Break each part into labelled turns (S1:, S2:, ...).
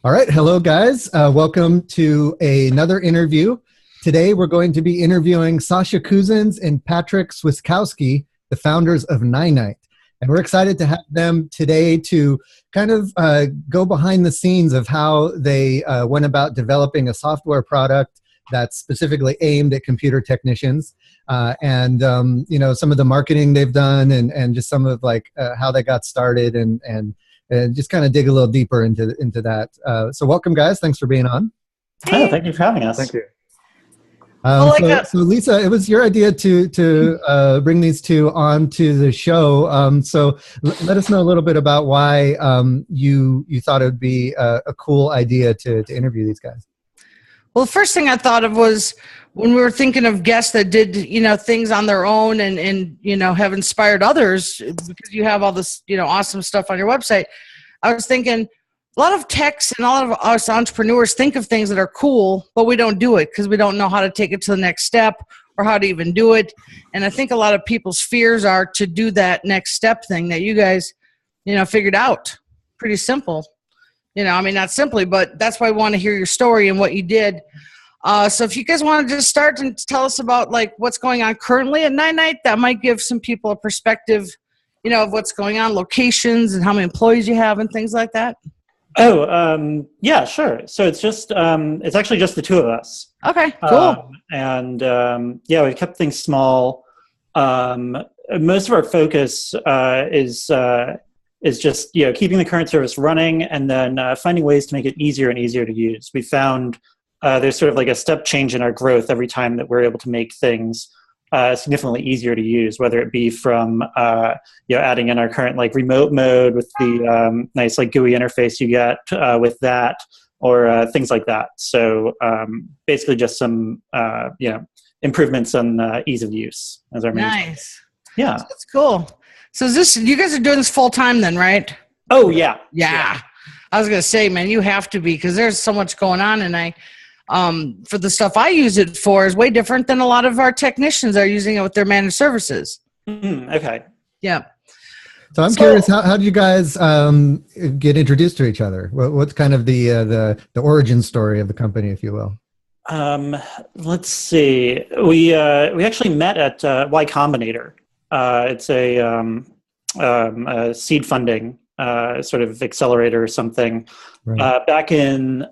S1: All right. Hello, guys. Welcome to another interview. Today, we're going to be interviewing Sascha Kuzins and Patrick Swiskowski, the founders of Ninite. And we're excited to have them today to kind of go behind the scenes of how they went about developing a software product that's specifically aimed at computer technicians, and some of the marketing they've done, and just some of how they got started, and just kind of dig a little deeper into that. So welcome, guys. Thanks for being on.
S2: Oh, thank you for having us.
S3: Thank you.
S1: So Lisa, it was your idea to bring these two on to the show. So let us know a little bit about why you thought it would be a cool idea to interview these guys.
S4: Well, the first thing I thought of was when we were thinking of guests that did, things on their own and have inspired others, because you have all this, awesome stuff on your website. I was thinking a lot of techs and a lot of us entrepreneurs think of things that are cool, but we don't do it because we don't know how to take it to the next step or how to even do it. And I think a lot of people's fears are to do that next step thing that you guys, figured out. Pretty simple. Not simply, but that's why I want to hear your story and what you did. So if you guys want to just start and tell us about what's going on currently at Ninite, that might give some people a perspective, of what's going on, locations and how many employees you have and things like that.
S2: Oh, yeah, sure. So it's just, it's actually just the two of us.
S4: Okay, cool.
S2: We've kept things small. Most of our focus is just keeping the current service running, and then finding ways to make it easier and easier to use. We found there's sort of like a step change in our growth every time that we're able to make things significantly easier to use, whether it be from adding in our current remote mode with the nice GUI interface you get with that, or things like that. So basically just some improvements on ease of use as our main.
S4: Nice.
S2: Yeah,
S4: that's cool. So you guys are doing this full time then, right?
S2: Oh yeah.
S4: Yeah. I was gonna say, man, you have to be, because there's so much going on, and I for the stuff I use it for is way different than a lot of our technicians are using it with their managed services.
S2: Okay.
S4: Yeah.
S1: So I'm curious, how did you guys get introduced to each other? What's kind of the origin story of the company, if you will?
S2: Let's see. We actually met at Y Combinator. It's a seed funding sort of accelerator or something. Right. Back in,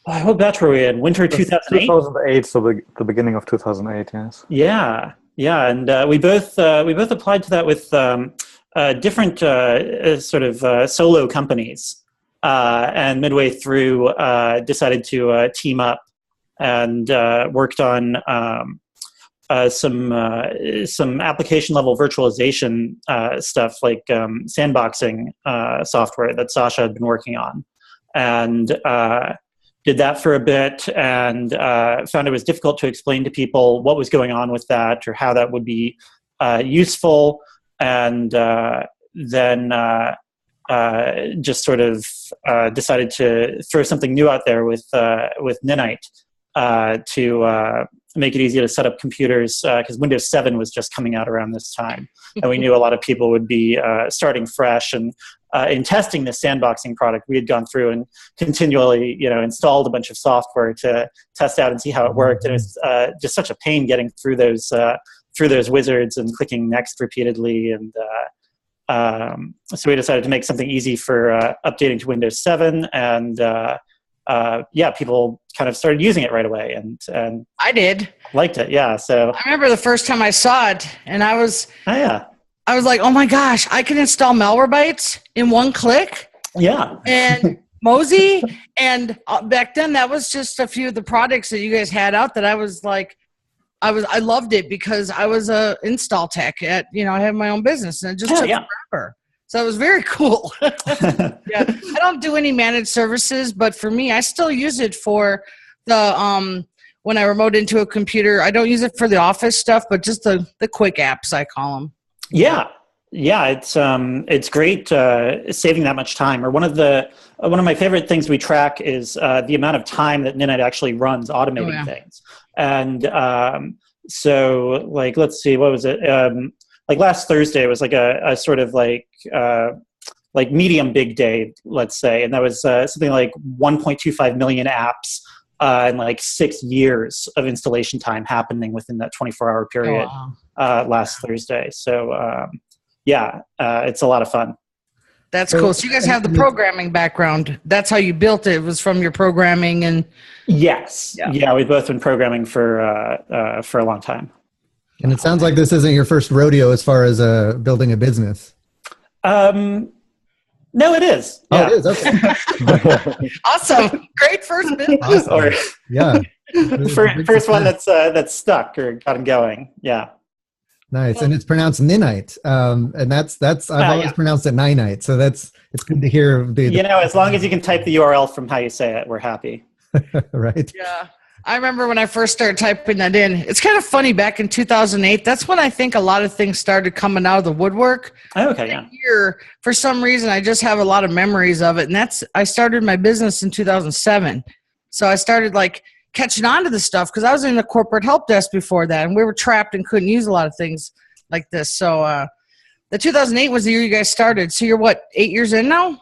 S2: what batch were we in? Winter 2008?
S3: 2008, so the beginning of 2008, yes.
S2: Yeah, and we both applied to that with different sort of solo companies, and midway through decided to team up and worked on some application level virtualization stuff, like sandboxing software that Sascha had been working on, and did that for a bit, and found it was difficult to explain to people what was going on with that or how that would be useful, and then just sort of decided to throw something new out there with Ninite to make it easy to set up computers, because Windows 7 was just coming out around this time. And we knew a lot of people would be starting fresh. And in testing this sandboxing product, we had gone through and continually, installed a bunch of software to test out and see how it worked. And it was just such a pain getting through those wizards and clicking next repeatedly. And so we decided to make something easy for updating to Windows 7. And people kind of started using it right away, and
S4: I did.
S2: Liked it, yeah. So
S4: I remember the first time I saw it, and I was like, oh my gosh, I can install Malwarebytes in one click.
S2: Yeah.
S4: And Mosey, and back then that was just a few of the products that you guys had out that I was like, I loved it because I was a install tech at, I had my own business, and it just took forever. So it was very cool. Yeah, I don't do any managed services, but for me, I still use it for the when I remote into a computer. I don't use it for the office stuff, but just the quick apps, I call them.
S2: Yeah, it's great saving that much time. Or one of my favorite things we track is the amount of time that Ninite actually runs automating things. And so, let's see, what was it? Last Thursday was a sort of like medium big day, let's say, and that was something like 1.25 million apps and like 6 years of installation time happening within that 24-hour period last Thursday. So it's a lot of fun.
S4: That's cool. So you guys have the programming background. That's how you built it. It was from your programming and.
S2: Yes. Yeah, we've both been programming for a long time.
S1: And it sounds like this isn't your first rodeo as far as building a business.
S2: No, it is.
S1: Yeah. Oh, it is. Okay.
S4: Awesome. Great first business.
S1: Awesome. Yeah.
S2: First one that's stuck or gotten going. Yeah.
S1: Nice. And it's pronounced Ninite. And that's I've always pronounced it Ninite. So it's good to hear.
S2: As long as you can type the URL from how you say it, we're happy.
S1: Right.
S4: Yeah. I remember when I first started typing that in. It's kind of funny, back in 2008, that's when I think a lot of things started coming out of the woodwork.
S2: Oh, okay, yeah.
S4: Here, for some reason, I just have a lot of memories of it. And I started my business in 2007. So I started like catching on to the stuff because I was in the corporate help desk before that. And we were trapped and couldn't use a lot of things like this. So the 2008 was the year you guys started. So you're 8 years in now?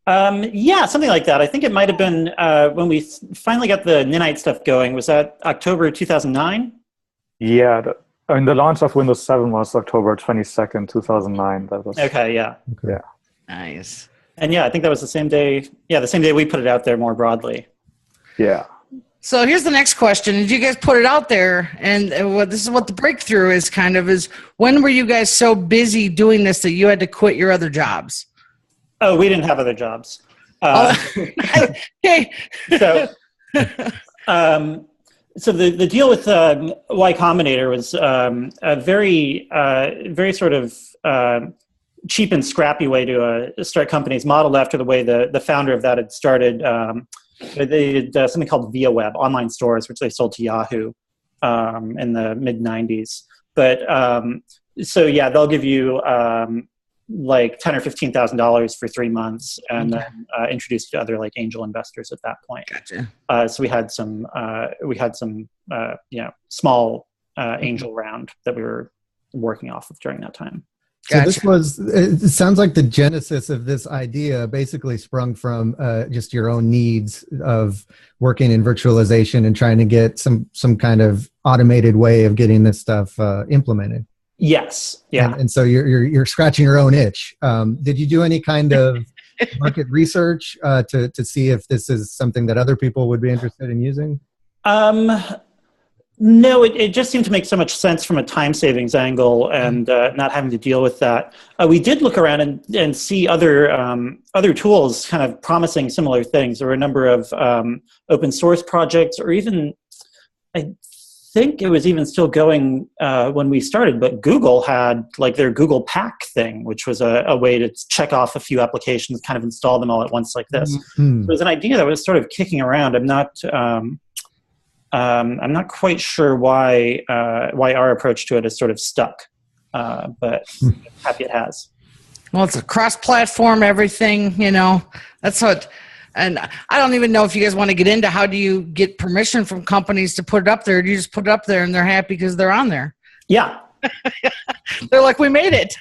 S2: Yeah, something like that. I think it might have been when we finally got the Ninite stuff going. Was that October 2009?
S3: Yeah, the launch of Windows 7 was October 22nd, 2009. That was
S2: okay. Yeah.
S3: Yeah.
S4: Nice.
S2: And I think that was the same day. Yeah, the same day we put it out there more broadly.
S3: Yeah.
S4: So here's the next question. Did you guys put it out there? And this is what the breakthrough is when were you guys so busy doing this that you had to quit your other jobs?
S2: Oh, we didn't have other jobs.
S4: Okay.
S2: So the deal with Y Combinator was a very sort of cheap and scrappy way to start companies, modeled after the way the founder of that had started. They did something called Via Web, online stores, which they sold to Yahoo in the mid-90s. But they'll give you like $10,000 or $15,000 for 3 months, and then introduce you to other like angel investors at that point.
S4: Gotcha.
S2: So we had some small angel round that we were working off of during that time.
S1: Gotcha. So it sounds like the genesis of this idea basically sprung from just your own needs of working in virtualization and trying to get some kind of automated way of getting this stuff implemented.
S2: Yes. Yeah.
S1: And so you're scratching your own itch. Did you do any kind of market research to see if this is something that other people would be interested in using?
S2: No, it just seemed to make so much sense from a time savings angle and not having to deal with that. We did look around and see other tools kind of promising similar things. There were a number of open source projects, or even I think it was even still going when we started, but Google had like their Google Pack thing, which was a way to check off a few applications, kind of install them all at once like this. Mm-hmm. So it was an idea that was sort of kicking around. I'm not quite sure why our approach to it is sort of stuck, but happy it has.
S4: Well, it's a cross-platform, everything, that's what. And I don't even know if you guys want to get into how do you get permission from companies to put it up there. Do you just put it up there and they're happy because they're on there?
S2: Yeah.
S4: They're like, we made it.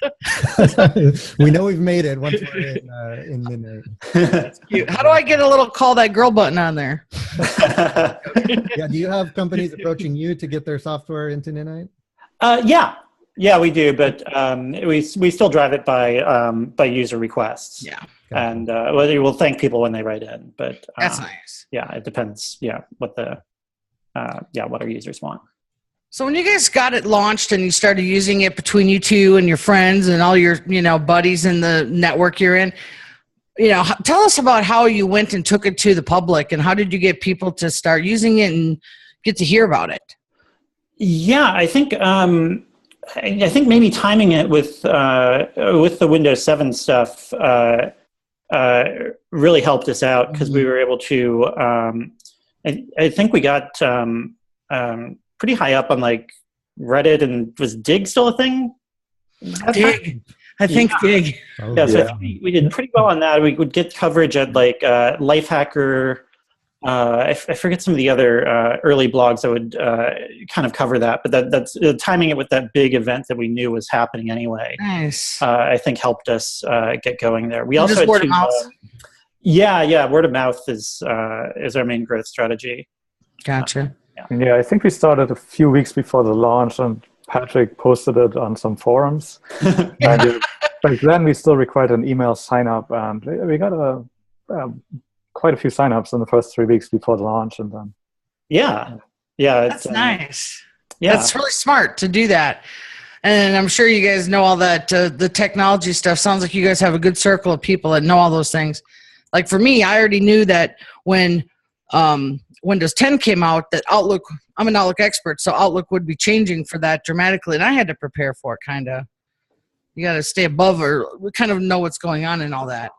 S1: We know we've made it once we're in Midnight.
S4: That's cute. How do I get a little call that girl button on there?
S1: Yeah. Do you have companies approaching you to get their software into Ninite?
S2: Yeah, we do, but we still drive it by user requests.
S4: Yeah.
S2: And we'll thank people when they write in, but
S4: that's nice.
S2: Yeah, it depends. Yeah, what our users want.
S4: So when you guys got it launched and you started using it between you two and your friends and all your buddies in the network you're in, tell us about how you went and took it to the public, and how did you get people to start using it and get to hear about it? Yeah,
S2: I think maybe timing it with the Windows 7 stuff really helped us out, because we were able to. I think we got pretty high up on like Reddit, and was Dig still a thing?
S4: Dig. I think Dig.
S2: I think we did pretty well on that. We would get coverage at like Lifehacker I forget some of the other early blogs that would kind of cover that, but that's timing it with that big event that we knew was happening anyway.
S4: Nice.
S2: I think helped us get going there. We
S4: And
S2: also
S4: just
S2: had
S4: word of mouth?
S2: Yeah, word of mouth is our main growth strategy.
S4: Gotcha.
S3: Yeah, I think we started a few weeks before the launch, and Patrick posted it on some forums. And back then, we still required an email sign up, and we got quite a few signups in the first 3 weeks before the launch, and then
S2: yeah,
S4: that's nice.
S2: Yeah,
S4: that's really smart to do that. And I'm sure you guys know all that the technology stuff. Sounds like you guys have a good circle of people that know all those things. Like for me, I already knew that when Windows 10 came out, that Outlook, I'm an Outlook expert, so Outlook would be changing for that dramatically, and I had to prepare for it, kind of. You got to stay above or kind of know what's going on and all that.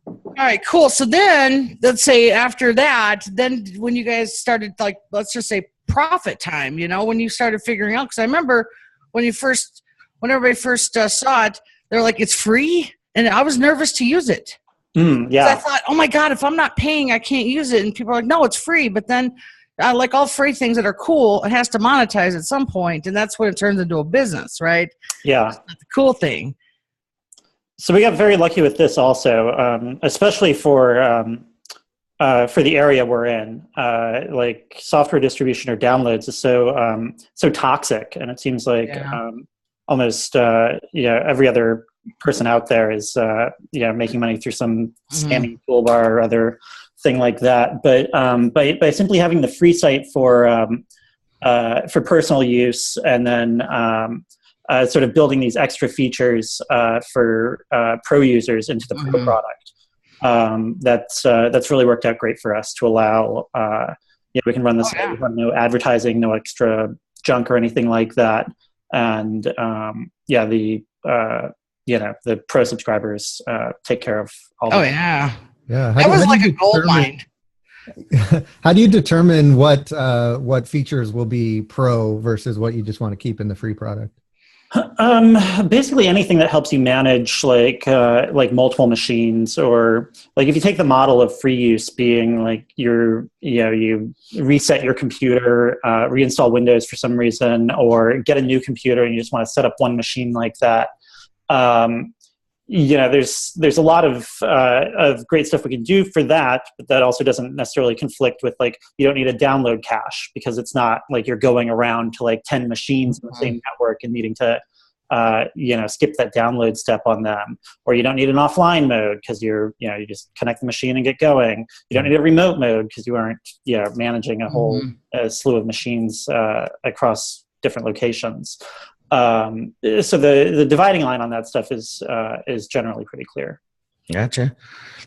S4: All right, cool. So then, let's say after that, then when you guys started, like, let's just say profit time, when you started figuring out, because I remember when everybody first saw it, they're like, it's free, and I was nervous to use it.
S2: Yeah.
S4: I thought, oh my God, if I'm not paying, I can't use it. And people are like, no, it's free. But then, like all free things that are cool, it has to monetize at some point, and that's when it turns into a business, right?
S2: Yeah.
S4: That's the cool thing.
S2: So we got very lucky with this also, especially for the area we're in. Like software distribution or downloads is so toxic, and it seems like almost every other person out there is making money through some scanning toolbar or other thing like that. But by simply having the free site for personal use, and then sort of building these extra features for pro users into the pro product, that's really worked out great for us to allow we can run this with no advertising, no extra junk or anything like that, and the pro subscribers take care of all
S4: that. Yeah.
S1: That
S4: was like a gold mine.
S1: How do you determine what features will be pro versus what you just want to keep in the free product?
S2: Basically anything that helps you manage like multiple machines, or like if you take the model of free use being like you reset your computer, reinstall Windows for some reason, or get a new computer and you just want to set up one machine like that. There's a lot of great stuff we can do for that, but that also doesn't necessarily conflict with, like, you don't need a download cache, because it's not like you're going around to like 10 machines in the same network and needing to skip that download step on them. Or you don't need an offline mode because you just connect the machine and get going. You don't need a remote mode because you aren't managing a whole slew of machines across different locations. So the dividing line on that stuff is generally pretty clear.
S4: Gotcha.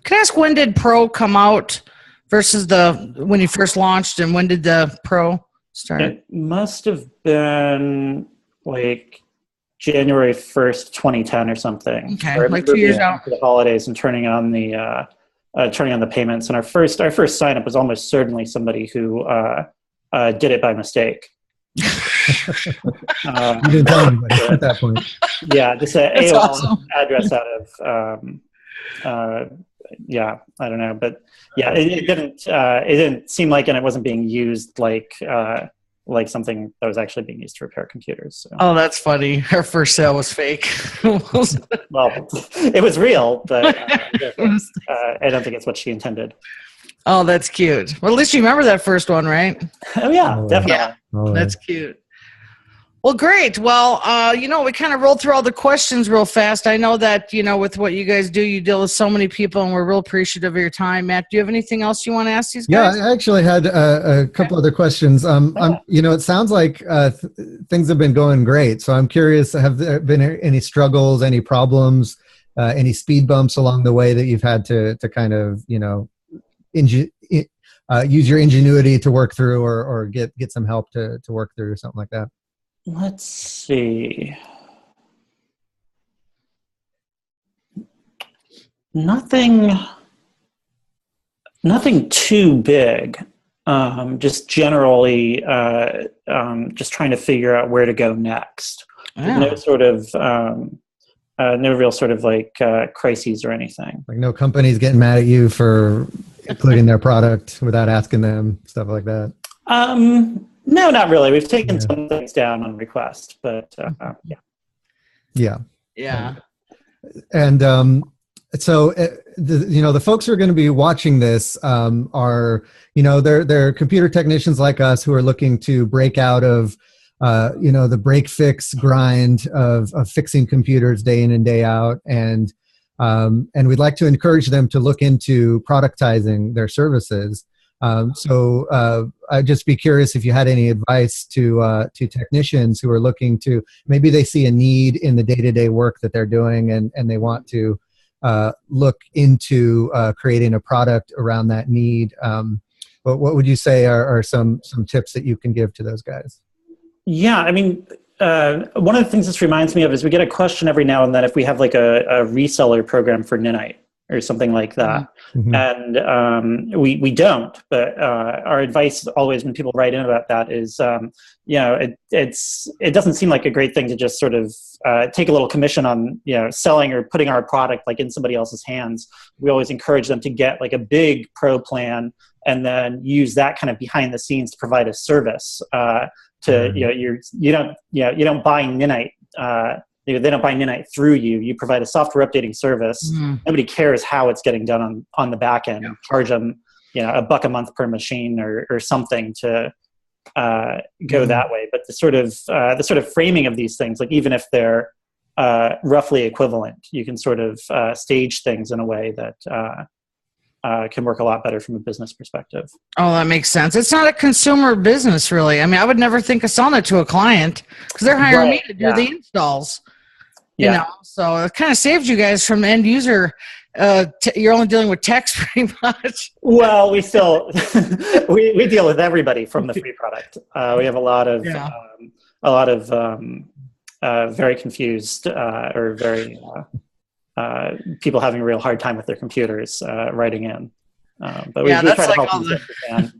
S4: Can I ask, when did Pro come out versus when you first launched, and when did the Pro start?
S2: It must have been like January 1st, 2010 or something.
S4: Okay, like 2 years out.
S2: For the holidays and turning on the payments. And our first sign up was almost certainly somebody who did it by mistake.
S1: You didn't tell anybody at that point.
S2: Yeah, just an AOL
S4: awesome.
S2: address out of I don't know, but it didn't seem like, and it wasn't being used like something that was actually being used to repair computers. So.
S4: Oh, that's funny. Her first sale was fake.
S2: Well, it was real, but I don't think it's what she intended.
S4: Oh, that's cute. Well, at least you remember that first one, right?
S2: Oh yeah, definitely.
S4: Yeah, that's cute. Well, great. Well, we kind of rolled through all the questions real fast. I know that, with what you guys do, you deal with so many people, and we're real appreciative of your time. Matt, do you have anything else you want to ask these guys?
S1: Yeah, I actually had a couple other questions. It sounds like things have been going great. So I'm curious, have there been any struggles, any problems, any speed bumps along the way that you've had to kind of, use your ingenuity to work through, or get some help to work through, or something like that?
S2: Let's see. Nothing too big. Just generally, just trying to figure out where to go next.
S4: Wow.
S2: No sort of, no real sort of like crises or anything.
S1: Like no companies getting mad at you for including their product without asking them, stuff like that?
S2: No, not really. We've taken some things down on request, but yeah.
S4: Yeah.
S1: And so the folks who are going to be watching this are they're computer technicians like us who are looking to break out of the break fix grind of fixing computers day in and day out, and we'd like to encourage them to look into productizing their services. So I'd just be curious if you had any advice to technicians who are looking to, maybe they see a need in the day-to-day work that they're doing, and they want to look into creating a product around that need. But what would you say are some tips that you can give to those guys?
S2: Yeah, I mean, one of the things this reminds me of is we get a question every now and then if we have like a reseller program for Ninite or something like that.
S1: Mm-hmm.
S2: And we don't, but our advice always when people write in about that is, it doesn't seem like a great thing to just sort of take a little commission on, selling or putting our product like in somebody else's hands. We always encourage them to get like a big pro plan and then use that kind of behind the scenes to provide a service. You don't buy Ninite. They don't buy Ninite through you. You provide a software updating service. Nobody cares how it's getting done on the back end. Charge them, $1 a month per machine or something to go that way. But the sort of framing of these things, like even if they're roughly equivalent, you can sort of stage things in a way that can work a lot better from a business perspective.
S4: Oh, that makes sense. It's not a consumer business, really. I mean, I would never think of selling it to a client because they're hiring me to do the installs. So it kind of saves you guys from end user. You're only dealing with text pretty much.
S2: Well, we still we deal with everybody from the free product. We have a lot of very confused or very people having a real hard time with their computers writing in. But we try to help them as best we can.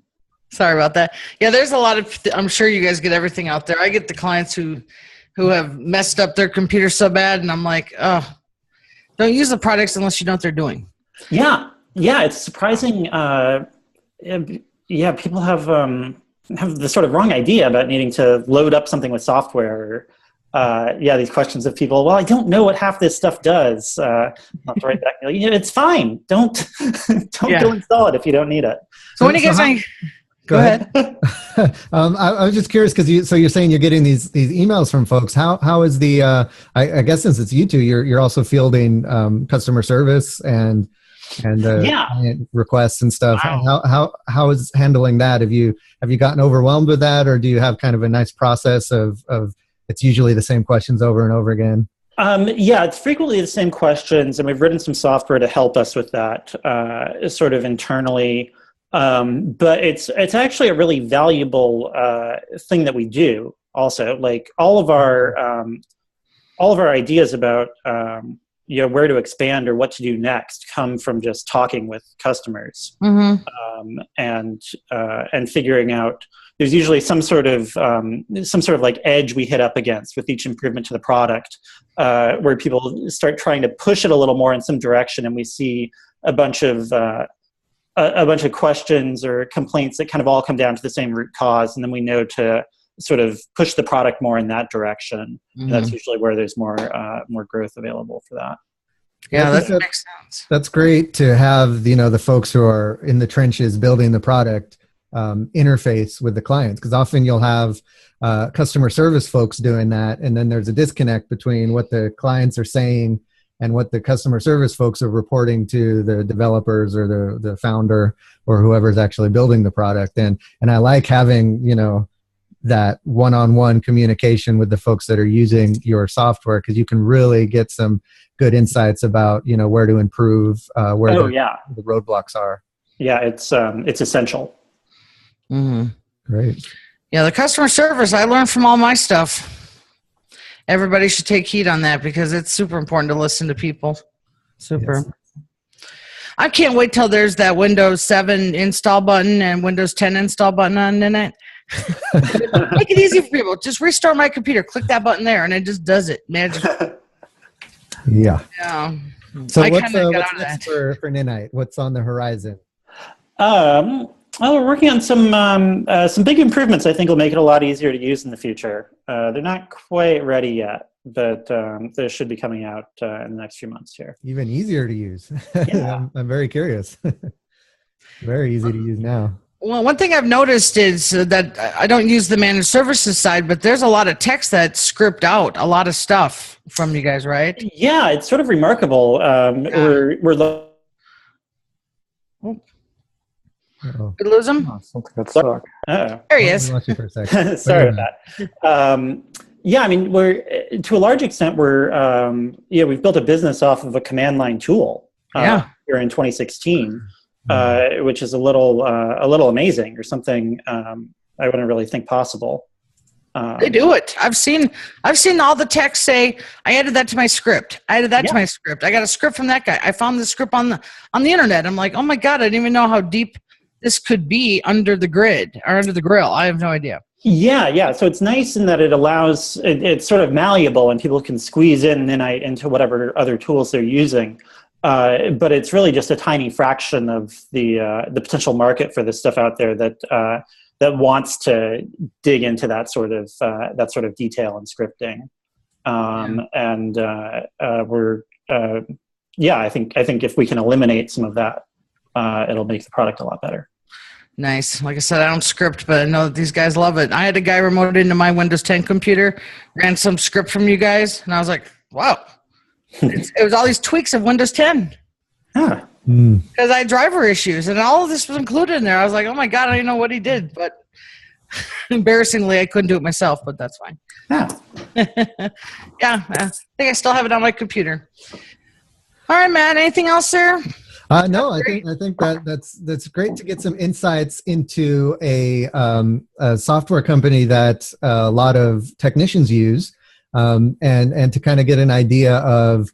S4: Sorry about that. Yeah, there's a lot of. I'm sure you guys get everything out there. I get the clients who have messed up their computer so bad, and I'm like, oh, don't use the products unless you know what they're doing.
S2: Yeah, it's surprising. People have the sort of wrong idea about needing to load up something with software. These questions of people. Well, I don't know what half this stuff does. Not to write back. It's fine. Don't go install it if you don't need it.
S4: So when you guys Go ahead.
S1: I was just curious because you're saying you're getting these emails from folks. How is the I guess since it's you two, you're also fielding customer service and client requests and stuff. Wow. How is handling that? Have you gotten overwhelmed with that, or do you have kind of a nice process of it's usually the same questions over and over again?
S2: It's frequently the same questions, and we've written some software to help us with that sort of internally. But it's actually a really valuable thing that we do. Also, like all of our ideas about where to expand or what to do next come from just talking with customers and figuring out. There's usually some sort of like edge we hit up against with each improvement to the product, where people start trying to push it a little more in some direction, and we see a bunch of questions or complaints that kind of all come down to the same root cause, and then we know to sort of push the product more in that direction. And that's usually where there's more growth available for that.
S4: Yeah, that makes sense.
S1: That's great to have the folks who are in the trenches building the product interface with the clients, because often you'll have customer service folks doing that, and then there's a disconnect between what the clients are saying and what the customer service folks are reporting to the developers or the founder or whoever's actually building the product. And I like having that one-on-one communication with the folks that are using your software, because you can really get some good insights about where to improve, where the roadblocks are.
S2: Yeah, it's essential.
S1: Great.
S4: Yeah, the customer service, I learned from all my stuff. Everybody should take heed on that because it's super important to listen to people. Super. Yes. I can't wait till there's that Windows 7 install button and Windows 10 install button on Ninite. Make it easy for people. Just restart my computer. Click that button there, and it just does it. Magic.
S1: Yeah.
S4: Yeah.
S1: So what's next for Ninite? What's on the horizon?
S2: Well, we're working on some big improvements. I think will make it a lot easier to use in the future. They're not quite ready yet, but they should be coming out in the next few months here.
S1: Even easier to use.
S2: Yeah.
S1: I'm very curious. Very easy to use now.
S4: Well, one thing I've noticed is that I don't use the managed services side, but there's a lot of text that script out a lot of stuff from you guys, right?
S2: Yeah, it's sort of remarkable. We're
S1: Uh-oh.
S4: Did we lose him?
S3: Oh, something got stuck.
S4: There he is.
S1: I lost you for a second.
S2: Sorry about that. Yeah, I mean, we're to a large extent we've built a business off of a command line tool. Here in 2016, which is a little amazing, or something I wouldn't really think possible.
S4: They do it. I've seen all the text say, I added that to my script. I added that to my script. I got a script from that guy. I found the script on the internet. I'm like, oh my God, I didn't even know how deep this could be under the grid or under the grill. I have no idea.
S2: Yeah. So it's nice in that it allows, it's sort of malleable and people can squeeze in Ninite into whatever other tools they're using. But it's really just a tiny fraction of the potential market for this stuff out there that wants to dig into that sort of detail and scripting. I think if we can eliminate some of that, it'll make the product a lot better.
S4: Nice. Like I said, I don't script, but I know that these guys love it. I had a guy remote into my Windows 10 computer, ran some script from you guys, and I was like, wow. It was all these tweaks of Windows 10.
S2: Huh.
S4: Because I had driver issues, and all of this was included in there. I was like, oh my God, I didn't know what he did. But embarrassingly, I couldn't do it myself, but that's fine.
S2: Yeah.
S4: I think I still have it on my computer. All right, Matt, anything else there?
S1: No, I think that's great to get some insights into a software company that a lot of technicians use, and to kind of get an idea of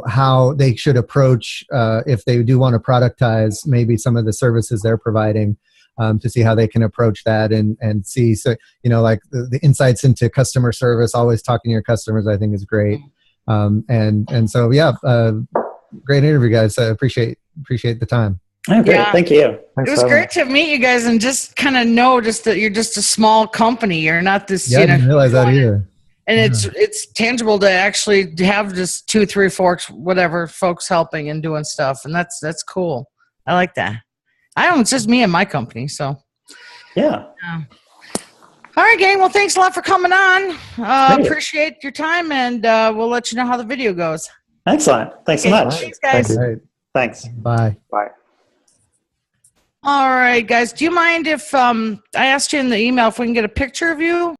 S1: how they should approach if they do want to productize maybe some of the services they're providing, to see how they can approach that and see. So like the insights into customer service, always talking to your customers, I think is great. Great interview, guys. I appreciate the time.
S2: Oh, great. Yeah. Thank you.
S4: It was great to meet you guys and just kind of know just that you're just a small company. You're not this,
S1: I didn't realize that either.
S4: And it's tangible to actually have just 2, 3, 4, whatever folks helping and doing stuff. And that's cool. I like that. It's just me and my company. So
S2: yeah.
S4: All right, gang. Well, thanks a lot for coming on. Appreciate your time, and we'll let you know how the video goes.
S2: Excellent. Thanks so much.
S4: Thanks, guys.
S2: Thanks.
S1: Bye.
S4: All right, guys. Do you mind if I asked you in the email if we can get a picture of you?